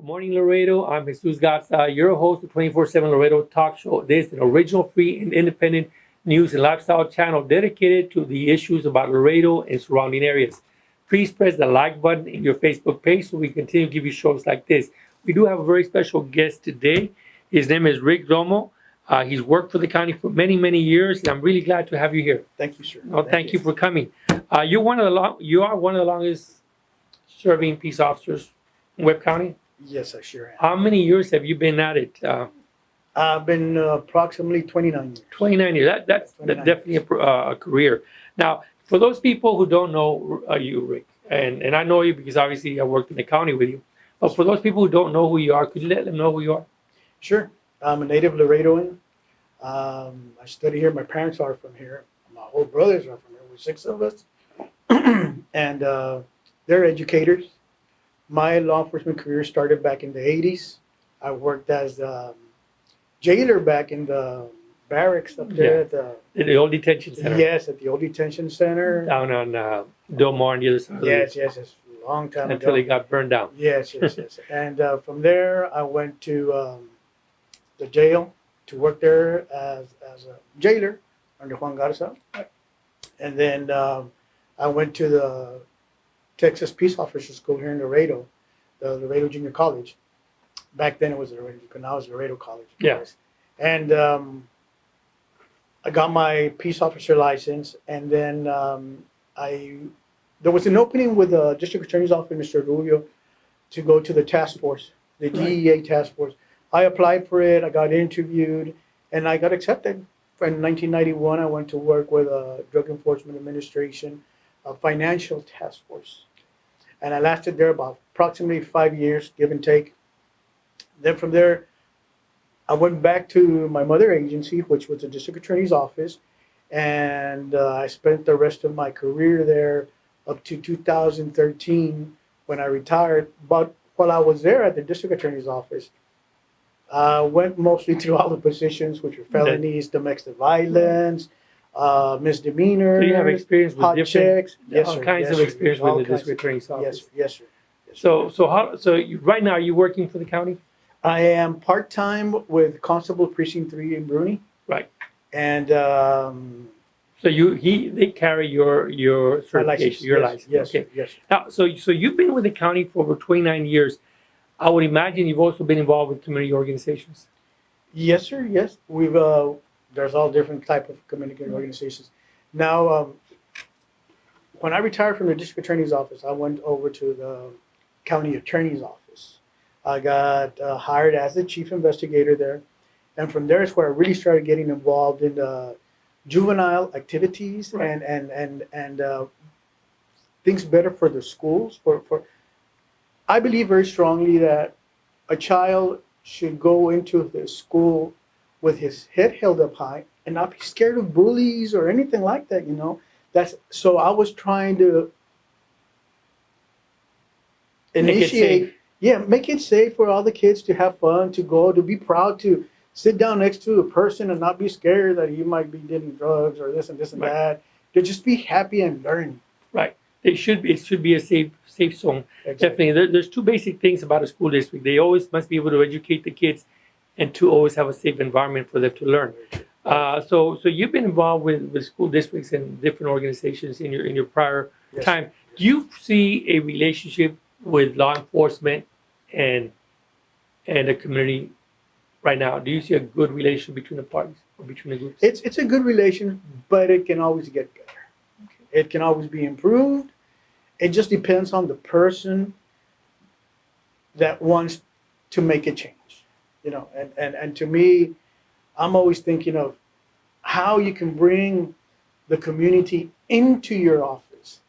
Good morning, Laredo. I'm Jesus Garza, your host of 24/7 Laredo Talk Show. This is an original, free, and independent news and lifestyle channel dedicated to the issues about Laredo and surrounding areas. Please press the like button in your Facebook page so we continue to give you shows like this. We do have a very special guest today. His name is Rick Romo. He's worked for the county for many, many years, and I'm really glad to have you here. Thank you, sir. Well, thank you for coming. You are one of the longest serving peace officers in Webb County. Yes, I sure am. How many years have you been at it? I've been approximately 29 years. 29 years. That's 29 definitely a career. Now, for those people who don't know you, Rick, and I know you because obviously I worked in the county with you, but for those people who don't know who you are, could you let them know who you are? Sure. I'm a native Laredoan. I study here. My parents are from here. My whole brothers are from here. We're 6 of us. And they're educators. My law enforcement career started back in the 80s. I worked as jailer back in the barracks up there at the In the old detention center. Yes, at the old detention center. Down on Del Mar on the other side. Yes, a long time ago. Until it got burned down. Yes. And from there, I went to the jail to work there as a jailer under Juan Garza. And then I went to the Texas Peace Officer School here in Laredo, the Laredo Junior College. Back then it was Laredo, now it's Laredo College. Yes. And I got my peace officer license, and then there was an opening with the district attorney's office, Mr. Rubio, to go to the task force, the DEA task force. I applied for it, I got interviewed, and I got accepted. In 1991, I went to work with a Drug Enforcement Administration, a financial task force. And I lasted there about approximately 5 years, give and take. Then from there, I went back to my mother agency, which was the district attorney's office, and I spent the rest of my career there up to 2013 when I retired. But while I was there at the district attorney's office, I went mostly through all the positions, which were felonies, domestic violence, misdemeanors. So you have experience with hot different, checks. all kinds of experience with the district attorney's office. Yes, sir. So right now, are you working for the county? I am part-time with Constable Precinct 3 in Bruni. Right. And So they carry your certification, your license. Yes, Okay. yes. Now, so you've been with the county for over 29 years. I would imagine you've also been involved with community organizations. Yes, sir. Yes, we've there's all different type of community organizations. Now, when I retired from the district attorney's office, I went over to the county attorney's office. I got hired as the chief investigator there, and from there is where I really started getting involved in juvenile activities and things better for the schools. I believe very strongly that a child should go into the school with his head held up high and not be scared of bullies or anything like that, So I was trying to initiate, make it safe for all the kids to have fun, to go, to be proud, to sit down next to a person and not be scared that he might be dealing drugs or this and that, to just be happy and learn. Right. It should be a safe zone. Exactly. Definitely. There's two basic things about a school district. They always must be able to educate the kids and to always have a safe environment for them to learn. So you've been involved with school districts and different organizations in your prior time. Do you see a relationship with law enforcement and the community right now? Do you see a good relation between the parties or between the groups? It's a good relation, but it can always get better. Okay. It can always be improved. It just depends on the person that wants to make a change, and to me, I'm always thinking of how you can bring the community into your office,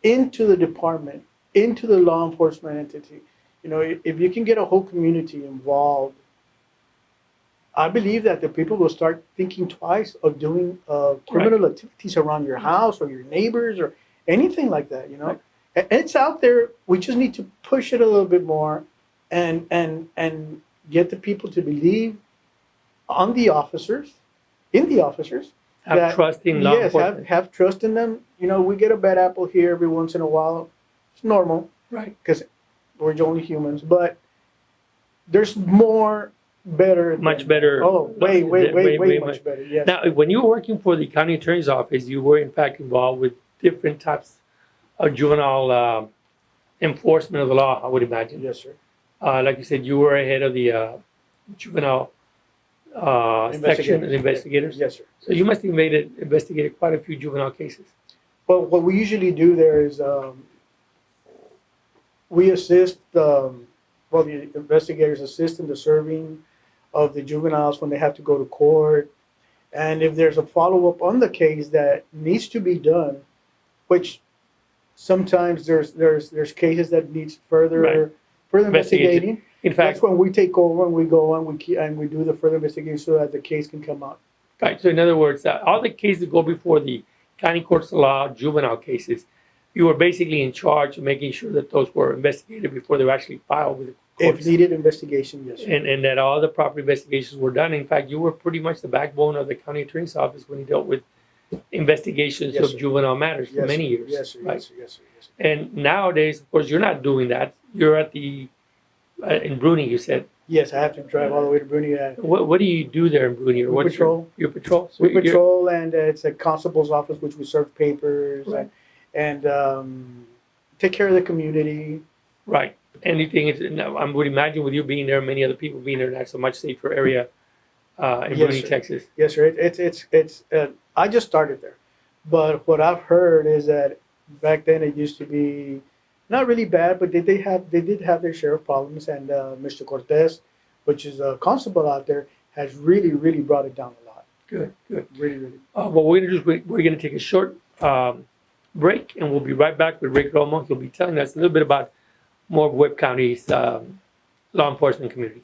into the department, into the law enforcement entity. If you can get a whole community involved, I believe that the people will start thinking twice of doing criminal activities around your house or your neighbors or anything like that, Right. And it's out there. We just need to push it a little bit more and get the people to believe in the officers. Have trust in law enforcement. Yes, have trust in them. We get a bad apple here every once in a while. It's normal. Right. Because we're only humans. But there's more better. Much than- better. Oh, way much. much better. Yes. Now, when you were working for the county attorney's office, you were in fact involved with different types of juvenile enforcement of the law, I would imagine. Yes, sir. Like you said, you were ahead of the juvenile section of investigators. Yes, sir. So you must have investigated quite a few juvenile cases. Well, what we usually do there is we assist, the investigators assist in the serving of the juveniles when they have to go to court. And if there's a follow-up on the case that needs to be done, which sometimes there's cases that needs further Right. further Investigation. investigating. In fact, That's when we take over and we go and we do the further investigation so that the case can come out. right. So in other words, all the cases that go before the county courts of law, juvenile cases, you were basically in charge of making sure that those were investigated before they were actually filed with the If courts. needed investigation, yes, sir. And that all the proper investigations were done. In fact, you were pretty much the backbone of the county attorney's office when he dealt with investigations Yes, of sir. juvenile matters for Yes, many sir. years. Yes, sir. Right? Yes, sir. Yes, sir. Yes, sir. And nowadays, of course, you're not doing that. You're at the in Bruni, you said. Yes, I have to drive all the way to Bruni. What do you do there in Bruni? Or We what's patrol. Your patrol? So We you're- patrol, and it's a constable's office, which we serve papers Right. and take care of the community. Right. Anything is, now, I would imagine with you being there, many other people being there, that's a much safer area in Yes, Bruni, sir. Texas. Yes, sir. It's. I just started there, but what I've heard is that back then it used to be not really bad, but they did have their share of problems, and Mr. Cortez, which is a constable out there, has really brought it down a lot. Good, good. Really. What we're going to do is we're going to take a short break, and we'll be right back with Rick Romo. He'll be telling us a little bit about more of Webb County's law enforcement community.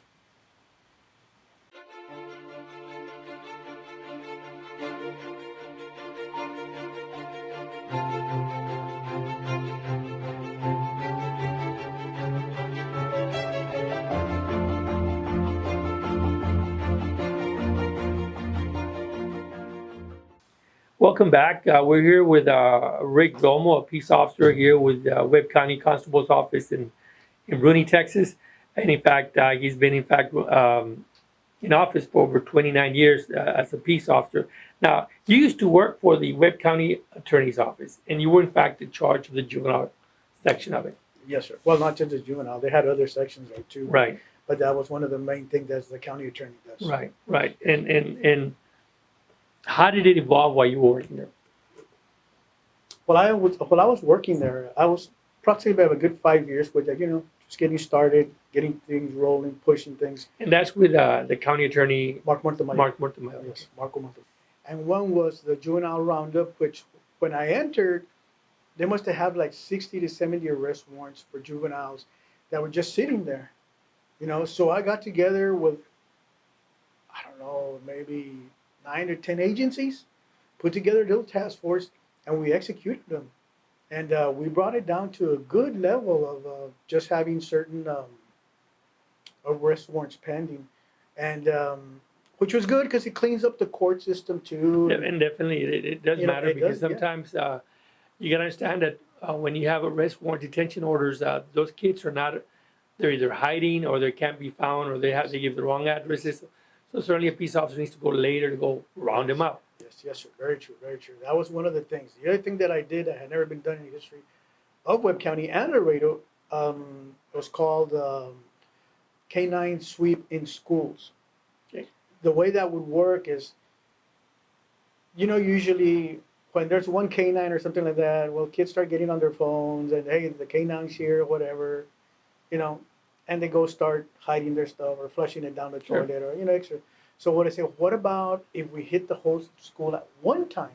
Welcome back. We're here with Rick Romo, a peace officer here with Webb County Constable's Office in Bruni, Texas. And in fact, he's been in office for over 29 years as a peace officer. Now, you used to work for the Webb County Attorney's Office, and you were in fact in charge of the juvenile section of it. Yes, sir. Well, not just the juvenile; they had other sections there too. Right, But that was one of the main things that the county attorney does. right. And how did it evolve while you were working there? While I was working there, I was approximately about a good 5 years with just getting started, getting things rolling, pushing things. And that's with the county attorney, Mark Montemayor. Mark Mortemayor. Yes, Marco Montemayor. And one was the juvenile roundup, which when I entered, they must have had like 60 to 70 arrest warrants for juveniles that were just sitting there. So I got together with, I don't know, maybe 9 or 10 agencies, put together a little task force, and we executed them. And we brought it down to a good level of just having certain arrest warrants pending, and which was good because it cleans up the court system too. And definitely, it does matter it because does, yeah. sometimes you gotta understand that when you have arrest warrant detention orders, those kids are not, they're either hiding or they can't be found or they give the wrong addresses. So certainly a peace officer needs to go later to go round them up. Yes, sir. Very true, very true. That was one of the things. The other thing that I did that had never been done in the history of Webb County and Laredo, it was called Canine Sweep in Schools. Okay. The way that would work is, usually when there's one canine or something like that, well, kids start getting on their phones and, hey, the canine's here, whatever, and they go start hiding their stuff or flushing it down the Sure. toilet or, extra. So what I say, what about if we hit the whole school at one time?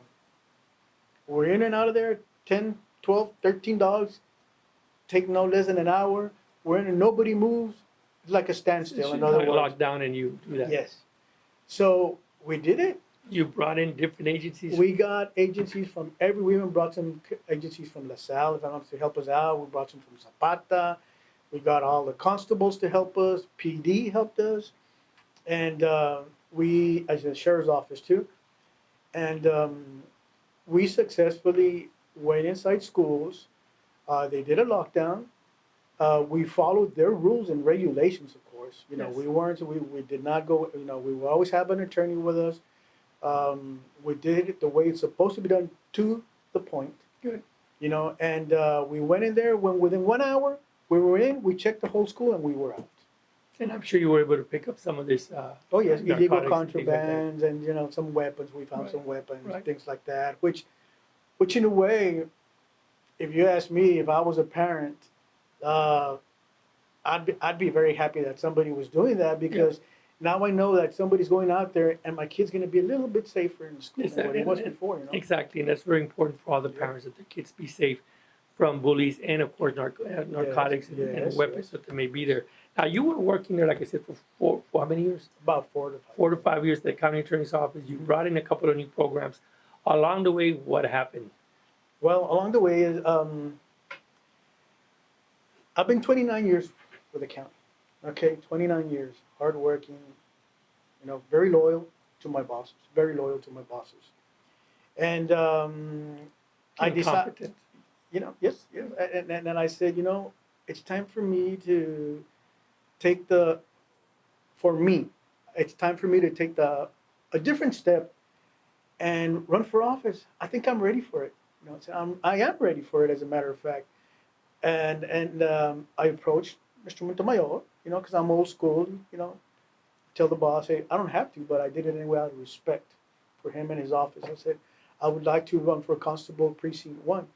We're in and out of there, 10, 12, 13 dogs, take no less than an hour. We're in and nobody moves. It's like a standstill, in other words. Lock down and you do that. Yes. So we did it. You brought in different agencies. We got agencies from we even brought some agencies from LaSalle, if I want to help us out. We brought some from Zapata. We got all the constables to help us. PD helped us. And we, as the sheriff's office too. And we successfully went inside schools. They did a lockdown. We followed their rules and regulations, of course. course. You know, Yes. we did not go, you know, we will always have an attorney with us. We did it the way it's supposed to be done, to the point. Good. You know, and we went in there when within 1 hour we were in, we checked the whole school and we were out. And I'm sure you were able to pick up some of this. Oh yes, illegal narcotics and things like that. contrabands and, you know, some weapons. We found Right, some weapons, right. things like that. Which in a way, if you ask me, if I was a parent, uh, I'd be very happy that somebody was doing that, because now I know that somebody's going out there and my kid's going to be a little bit safer in school than what he was before. You know. Exactly, and that's very important for all the Yeah. parents that their kids be safe from bullies and, of course, narcotics and yes, weapons yes. that may be there. Now, you were working there, like I said, for how many years? About 4 to 5. 4 to 5 years at the county attorney's office. You brought in a couple of new programs. Along the way, what happened? Well, along the way, I've been 29 years with the county. Okay, 29 years, hardworking, you know, very loyal to my bosses, very loyal to my bosses. And I decided, Incompetent. you know, yes, and I said, you know, it's time for me to take it's time for me to take a different step and run for office. I think I'm ready for it. You know, so I am ready for it, as a matter of fact. And I approached Mr. Montemayor, you know, because I'm old school, you know, tell the boss, hey, I don't have to, but I did it anyway out of respect for him and his office. I said, I would like to run for Constable Precinct 1.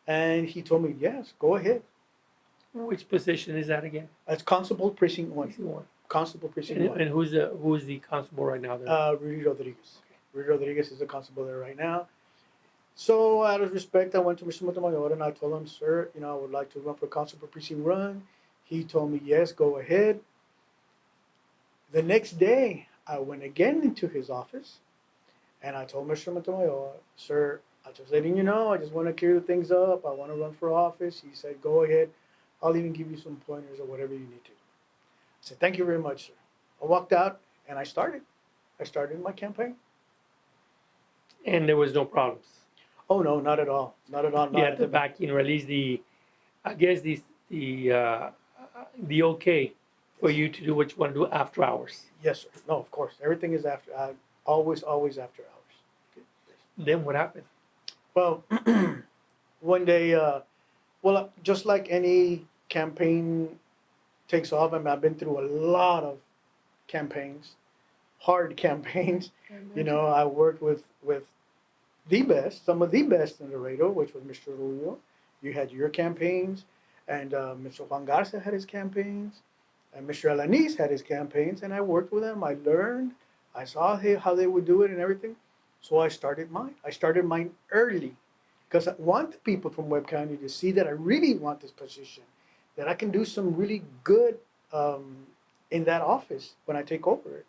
And he told me, yes, go ahead. Which position is that again? That's Constable Precinct 1. Precinct one. Constable Precinct And, 1. and who's the constable right now there? Rudy Rodriguez. Rudy Rodriguez is the constable there right now. So out of respect, I went to Mr. Montemayor and I told him, sir, you know, I would like to run for Constable Precinct 1. He told me, yes, go ahead. The next day, I went again into his office and I told Mr. Montemayor, sir, I'm just letting you know, I just want to clear things up. I want to run for office. He said, go ahead. I'll even give you some pointers or whatever you need to. I said, thank you very much, sir. I walked out and I started. I started my campaign. And there was no problems. Oh, no, not at all. Not at all. You had the backing, or at least I guess the okay for you to do what you want to do after hours. Yes, sir. No, of course. Everything is after, always after hours. Then what happened? Well, one day, just like any campaign takes off, I mean, I've been through a lot of campaigns, hard campaigns. You know, I worked with the best, some of the best in Laredo, which was Mr. Rubio. You had your campaigns, and Mr. Juan Garza had his campaigns, and Mr. Alanis had his campaigns, and I worked with them. I learned, I saw how they would do it and everything. So I started mine. I started mine early because I want the people from Webb County to see that I really want this position, that I can do some really good in that office when I take over it.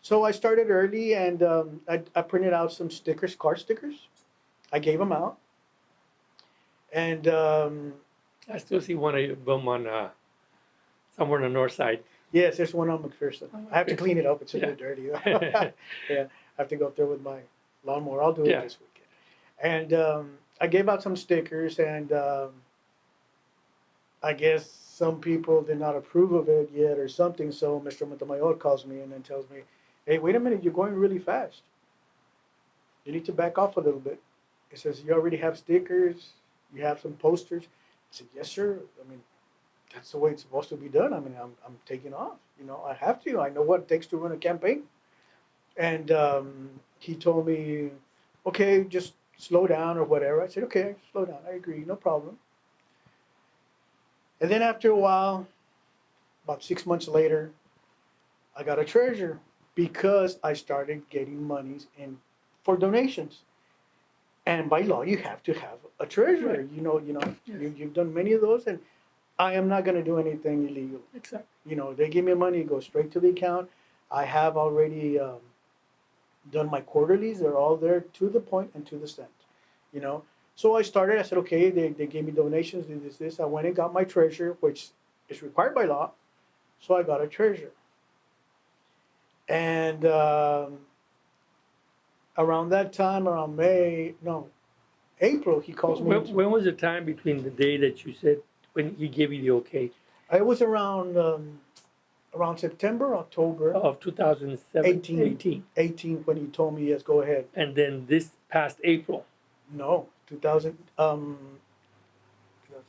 So I started early, and I printed out some stickers, car stickers. I gave them out. And I still see one of them on somewhere on the north side. yes, there's one on McPherson. I have to clean it up. It's a bit dirty. Yeah. Yeah, I have to go up there with my lawnmower. I'll do it Yeah. this weekend. And I gave out some stickers, and I guess some people did not approve of it yet or something. So Mr. Montemayor calls me and then tells me, hey, wait a minute, you're going really fast. You need to back off a little bit. He says, you already have stickers, you have some posters. I said, yes, sir. I mean, that's the way it's supposed to be done. I mean, I'm taking off. You know, I have to. I know what it takes to run a campaign. And he told me, okay, just slow down or whatever. I said, okay, slow down. I agree, no problem. And then after a while, about 6 months later, I got a treasurer because I started getting monies in for donations. And by law, you have to have a treasurer. Right. You know, Yes. you've done many of those, and I am not going to do anything illegal. Exactly. You know, they give me money, it goes straight to the account. I have already done my quarterlies. They're all there to the point and to the cent. You know, so I started. I said, okay, they gave me donations. This. I went and got my treasurer, which is required by law. So I got a treasurer. And around that time, around April, he calls me. When was the time between the day that you said when he gave you the okay It was around September, October of 2018. 18 when he told me, yes, go ahead. And then this past April. No, 2000, 2008, 2000.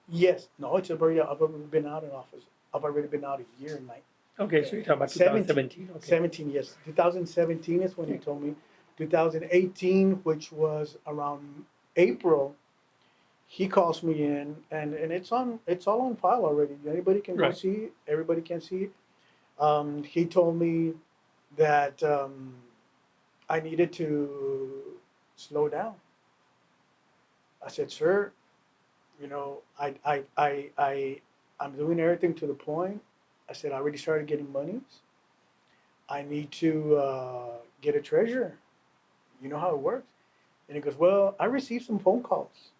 Yes, no, it's already, I've already been out in office. I've already been out a year and night. Okay, so you're talking about 2017. Okay. 17, yes. 2017 is when he told me. 2018, which was around April, he calls me in, and it's all on file already. Anybody can go Right. see it. Everybody can see it. He told me that I needed to slow down. I said, sir, you know, I'm doing everything to the point. I said, I already started getting monies. I need to get a treasurer. You know how it works. And he goes, well, I received some phone calls.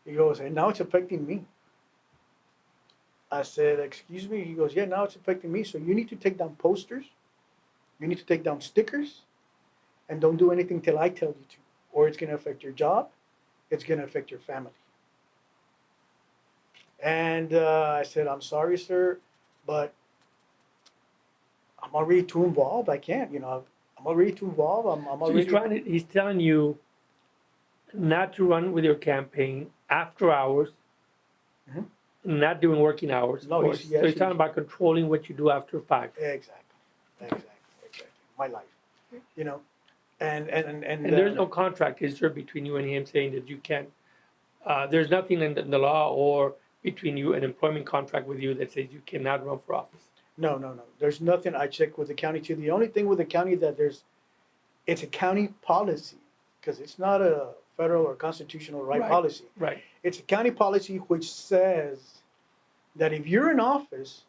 He goes, and now it's affecting me. I said, excuse me? He goes, yeah, now it's affecting me. So you need to take down posters. You need to take down stickers. And don't do anything till I tell you to. Or it's going to affect your job. It's going to affect your family. And I said, I'm sorry, sir, but I'm already too involved. I can't, I'm already too involved. I'm So he's already. he's telling you not to run with your campaign after hours, Mhm. not doing working hours. No, Of course. yes, So he's talking about controlling what you do after 5. Exactly. My life, you know, and And there's no contract, is there, between you and him saying that you can't, there's nothing in the law or between you, an employment contract with you that says you cannot run for office. no. There's nothing. I checked with the county too. The only thing with the county that it's a county policy because it's not a federal or constitutional right policy. Right. It's a county policy which says that if you're in office,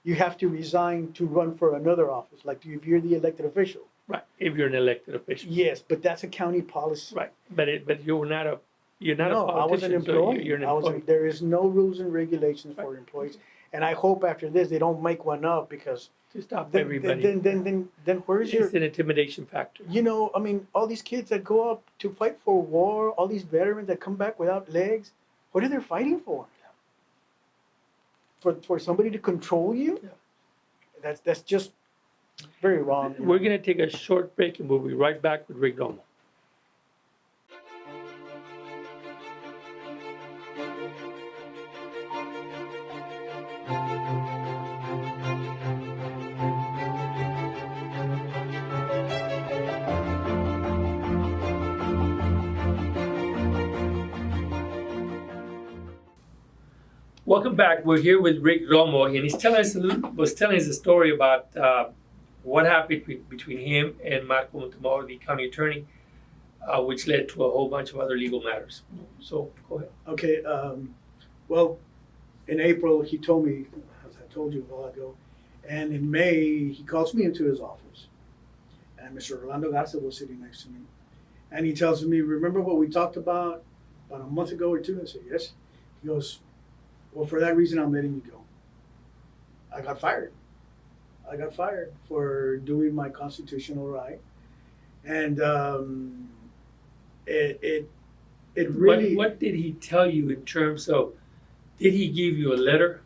you have to resign to run for another office, like if you're the elected official. Right. If you're an elected official. Yes, but that's a county policy. Right. But you're not a No, I was an politician, so employee. you're an employee. There is no rules and regulations for employees. And I hope after this, they don't make one up because To stop then, everybody. then where's your, It's an intimidation factor. I mean, all these kids that go up to fight for war, all these veterans that come back without legs, what are they fighting for? For somebody to control you? Yeah. That's just very wrong. We're going to take a short break and we'll be right back with Rick Romo. Welcome back. We're here with Rick Romo, and he's was telling us a story about what happened between him and Marco Montemor, the county attorney, which led to a whole bunch of other legal matters. So go ahead. Okay, well, in April, he told me, as I told you a while ago, and in May, he calls me into his office. And Mr. Orlando Garza was sitting next to me. And he tells me, remember what we talked about a month ago or two? I said, yes. He goes, well, for that reason, I'm letting you go. I got fired. I got fired for doing my constitutional right. And it really. What did he tell you in terms of? Did he give you a letter?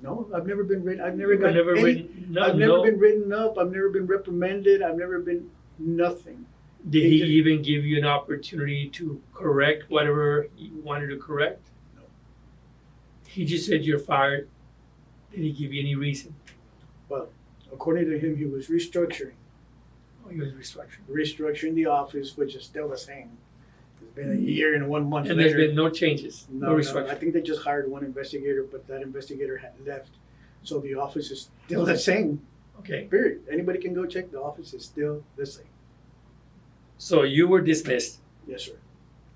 No, I've never been written. I've never You've got never any. written. No, I've never no. been written up. I've never been reprimanded. I've never been nothing. Did He he just- even give you an opportunity to correct whatever you wanted to correct? No. He just said you're fired. Did he give you any reason? Well, according to him, he was restructuring He was restructuring. the office, which is still the same. It's been a year and 1 month And later. there's been no changes, no No, restructuring. I think they just hired one investigator, but that investigator had left, so the office is still the same. Okay, Period. Anybody can go check. The office is still the same. so you were dismissed Yes, sir.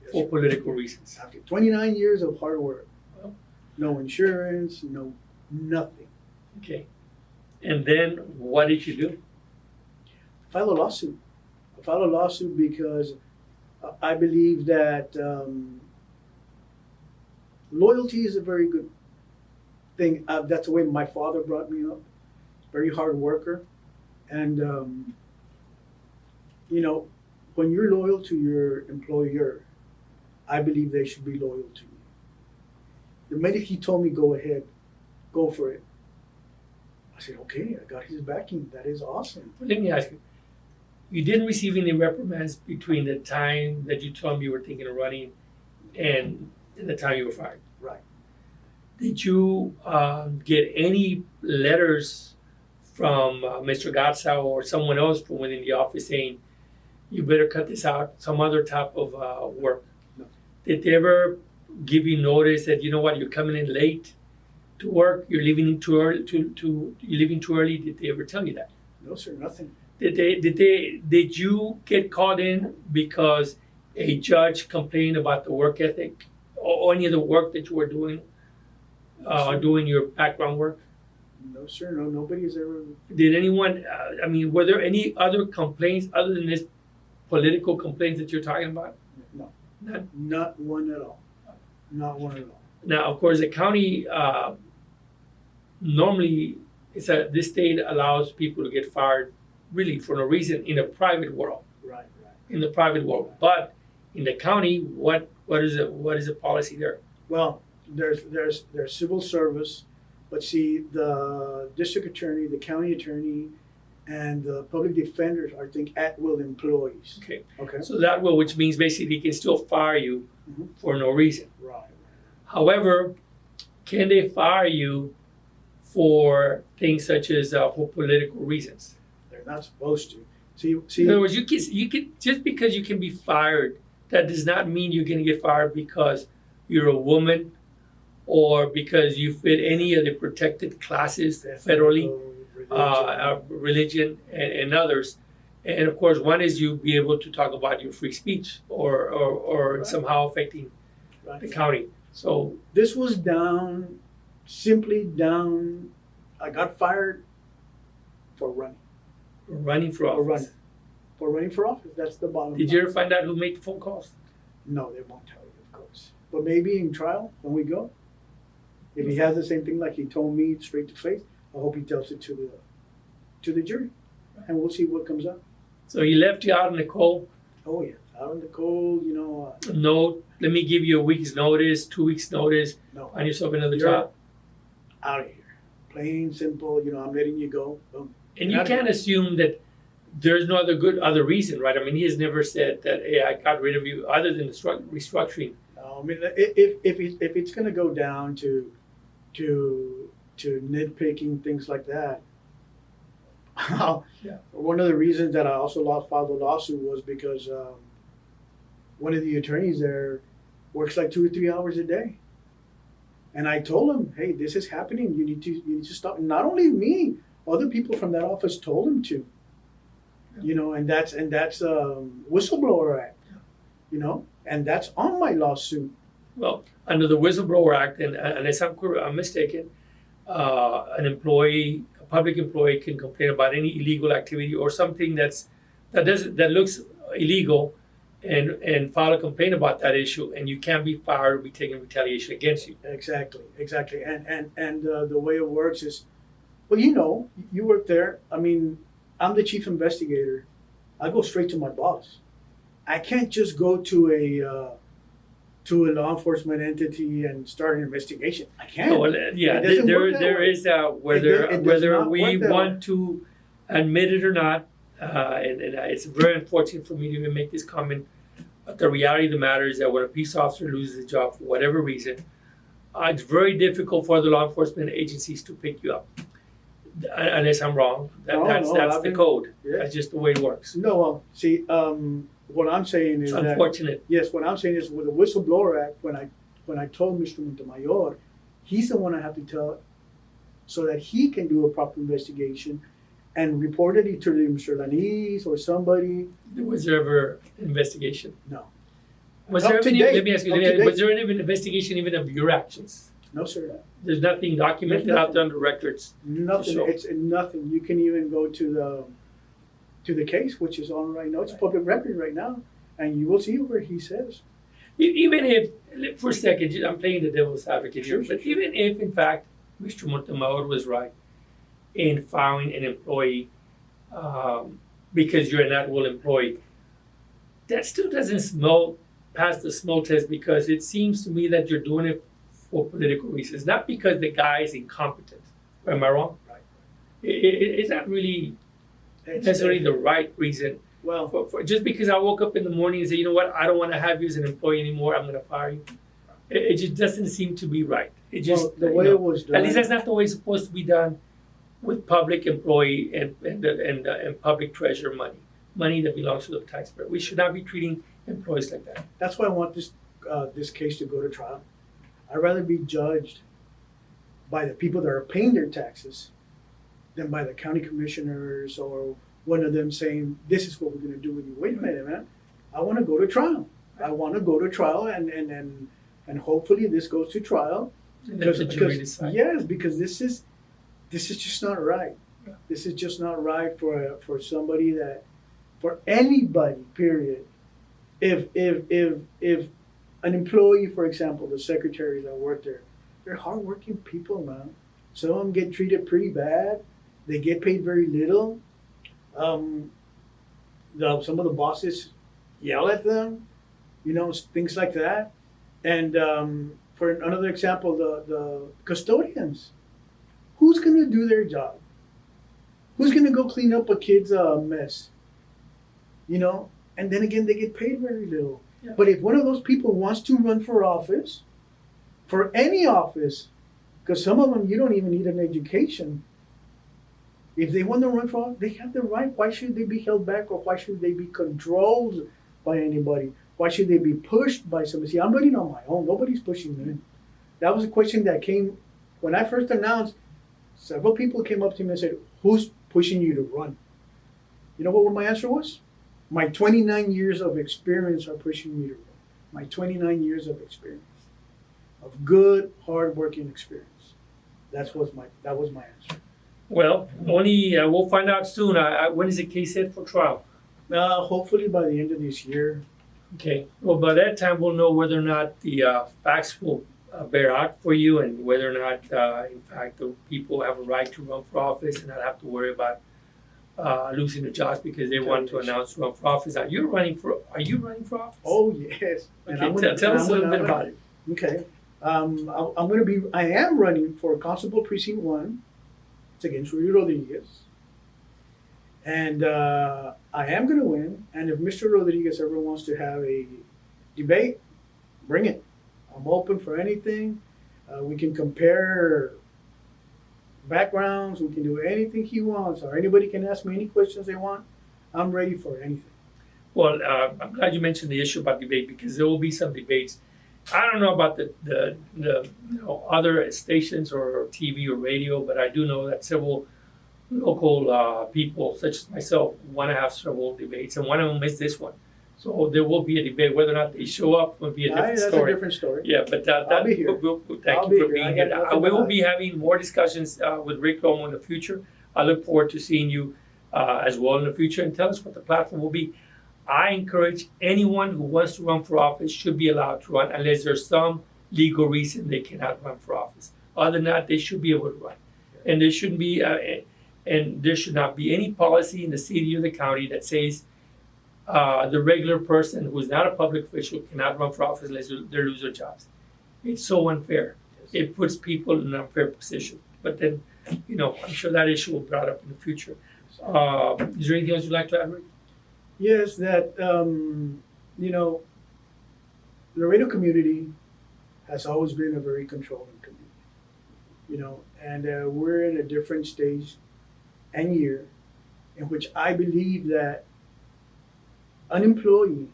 Yes, for sir. political reasons. After 29 years of hard work, Well. no insurance, no nothing. Okay, and then what did you do? File a lawsuit. I filed a lawsuit because I believe that loyalty is a very good thing. That's the way my father brought me up. Very hard worker. And, when you're loyal to your employer, I believe they should be loyal to you. The minute he told me, go ahead, go for it, I said, okay, I got his backing. That is awesome. Let me ask you, you didn't receive any reprimands between the time that you told me you were thinking of running and the time you were fired? Right. Did you get any letters from Mr. Garza or someone else from within the office saying, you better cut this out, some other type of work? No. Did they ever give you notice that, you know what, you're coming in late to work, you're leaving too early, you're leaving too early? Did they ever tell you that? No, sir, nothing. Did you get called in because a judge complained about the work ethic or any of the work that you were doing, doing your background work? No, sir, no, nobody's ever. Did anyone, were there any other complaints other than this political complaints that you're talking about? No. None? Not one at all. Not one at all. Now, of course, the county normally, this state allows people to get fired really for no reason in the private world. Right. In the private world, but in the county, what is the policy there? Well, there's civil service, but see, the district attorney, the county attorney, and the public defenders are, I think, at-will employees. Okay, Okay. so that will, which means basically they can still fire you Mhm. for no reason. Right. However, can they fire you for things such as for political reasons? They're not supposed to. See. In other words, you can just because you can be fired, that does not mean you're going to get fired because you're a woman or because you fit any of the protected classes federally, religion and others. And of course, one is you be able to talk about your free speech or Right. somehow affecting Right. the county. So This was simply down. I got fired for running. running for For office. running. For running for office. That's the bottom line. Did you ever find out who made the phone calls? No, they won't tell you, of course. But maybe in trial, when we go, if he has the same thing like he told me straight to face, I hope he tells it to the jury, and we'll see what comes out. So he left you out in the cold. Oh yeah, out in the cold, No, let me give you a week's notice, 2 weeks notice, no, find yourself another You're job. out of here. Plain simple, I'm letting you go. Boom. And you Not- can't assume that there's no other reason, right? I mean, he has never said that, hey, I got rid of you, other than the restructuring. I mean, if it's gonna go down to nitpicking things like that. Yeah. One of the reasons that I also filed a lawsuit was because one of the attorneys there works like 2 or 3 hours a day, and I told him, "Hey, this is happening. You need to stop." And not only me, other people from that office told him to. And that's Whistleblower Act. And that's on my lawsuit. Well, under the Whistleblower Act, and unless I'm mistaken, a public employee can complain about any illegal activity or something that looks illegal, and file a complaint about that issue, and you can't be fired or be taken retaliation against you. Exactly. And the way it works is, well, you work there. I mean, I'm the chief investigator. I go straight to my boss. I can't just go to a law enforcement entity and start an investigation. I can't. So, yeah, It doesn't work that there way. is It does whether not we work that want to admit it or not, and it's very unfortunate for me to even make this comment. But the reality of the matter is that when a police officer loses his job for whatever reason, it's very difficult for the law enforcement agencies to pick you up. Unless I'm wrong, that's the code. Yeah. That's just the way it works. No, well, see, what I'm saying It's is that unfortunate. yes, what I'm saying is with the Whistleblower Act, when I told Mr. Montemayor, he's the one I have to tell, so that he can do a proper investigation, and report it either to Mr. Lanis or somebody. Was there ever an investigation? No. Was Up there to any? date. Let me ask you. Up to Was date. there any investigation even of your actions? No, sir. There's nothing documented There's out there on the records. Nothing. Sure. It's nothing. You can even go to the case, which is on right now. It's public record right now, and you will see where he says. Even if, for a second, I'm playing the devil's advocate here, but even if, in fact, Mr. Montemayor was right in firing an employee because you're an at-will employee, that still doesn't pass the smell test, because it seems to me that you're doing it for political reasons, not because the guy is incompetent. Am I wrong? Right. It's not really necessarily the right reason. Well, Just because I woke up in the morning and say, you know what, I don't want to have you as an employee anymore, I'm going to fire you. It just doesn't seem to be right. It just the way it was done. at least that's not the way it's supposed to be done with public employee and public treasure money that belongs to the taxpayer. We should not be treating employees like that. That's why I want this case to go to trial. I'd rather be judged by the people that are paying their taxes than by the county commissioners or one of them saying, this is what we're going to do with you. Wait a minute, man. I want to go to trial. I want to go to trial and hopefully this goes to trial. And let the jury decide. Yes, because this is just not right. Yeah. This is just not right for somebody for anybody, period. If an employee, for example, the secretaries that work there, they're hardworking people, man. Some of them get treated pretty bad. They get paid very little. Some of the bosses yell at them, things like that. And for another example, the custodians. Who's going to do their job? Who's going to go clean up a kid's mess? And then again, they get paid very little. Yeah. But if one of those people wants to run for office, for any office, because some of them you don't even need an education. If they want to run for office, they have the right. Why should they be held back, or why should they be controlled by anybody? Why should they be pushed by somebody? See, I'm running on my own. Nobody's pushing me. That was a question that came when I first announced. Several people came up to me and said, "Who's pushing you to run?" You know what my answer was? My 29 years of experience are pushing me to run. My 29 years of experience, of good, hard-working experience. That was my answer. Well, only we'll find out soon. When is the case set for trial? Hopefully by the end of this year. Okay. Well, by that time, we'll know whether or not the facts will bear out for you, and whether or not, in fact, the people have a right to run for office and not have to worry about losing their jobs because they want to announce to run for office. Are you running for office? Oh yes. Okay, tell us a little bit about it. Okay. I am running for Constable Precinct 1. It's against Rick Rodriguez. And I am going to win. And if Mr. Rodriguez ever wants to have a debate, bring it. I'm open for anything. We can compare backgrounds. We can do anything he wants, or anybody can ask me any questions they want. I'm ready for anything. Well, I'm glad you mentioned the issue about debate, because there will be some debates. I don't know about the other stations or TV or radio, but I do know that several local people, such as myself, want to have several debates, and one of them is this one. So there will be a debate. Whether or not they show up will be a different That's story. a different story. Yeah, but I'll be here. Thank you for being here. We will be having more discussions with Rick Romo in the future. I look forward to seeing you as well in the future, and tell us what the platform will be. I encourage anyone who wants to run for office should be allowed to run, unless there's some legal reason they cannot run for office. Other than that, they should be able to run, and there shouldn't be and there should not be any policy in the city or the county that says the regular person who is not a public official cannot run for office unless they lose their jobs. It's so unfair. It puts people in an unfair position. But then, I'm sure that issue will be brought up in the future. Is there anything else you'd like to add, Rick? Yes, that Laredo community has always been a very controlling community. And we're in a different stage and year in which I believe that an employee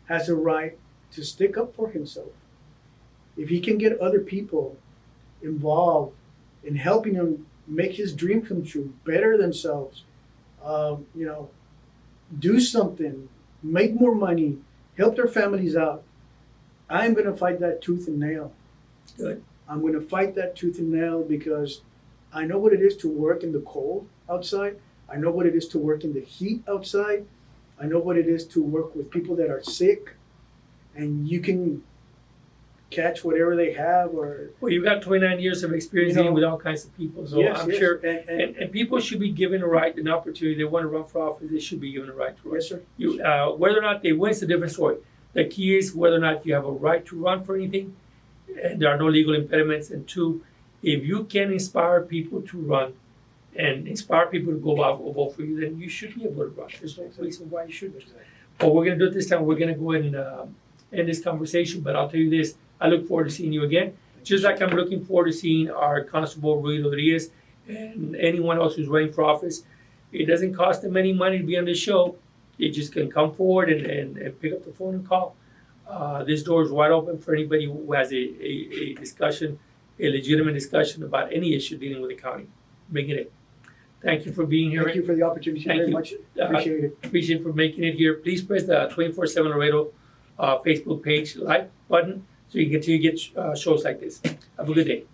has a right to stick up for himself. If he can get other people involved in helping him make his dream come true, better themselves, do something, make more money, help their families out, I'm going to fight that tooth and nail. Good. I'm going to fight that tooth and nail because I know what it is to work in the cold outside. I know what it is to work in the heat outside. I know what it is to work with people that are sick, and you can catch whatever they have. Or Well, you've got 29 years of experience dealing with all kinds of people, so Yes, I'm yes. sure. And And people should be given a right, an opportunity. They want to run for office, they should be given a right to run. yes, sir. Whether or not they win is a different story. The key is whether or not you have a right to run for anything, and there are no legal impediments. And two, if you can inspire people to run and inspire people to go out or vote for you, then you should be able to run. There's no reason why you shouldn't. But we're going to do it this time. We're going to go ahead and end this conversation. But I'll tell you this: I look forward to seeing you again. Just like I'm looking forward to seeing our Constable Ruy Rodriguez and anyone else who's running for office. It doesn't cost them any money to be on this show. You just can come forward and pick up the phone and call. This door is wide open for anybody who has a discussion, a legitimate discussion about any issue dealing with the county. Bring it in. Thank you for being here. Thank you for the opportunity Thank very you. much. Appreciate it. Appreciate for making it here. Please press the 24/7 Laredo Facebook page like button so you get shows like this. Have a good day.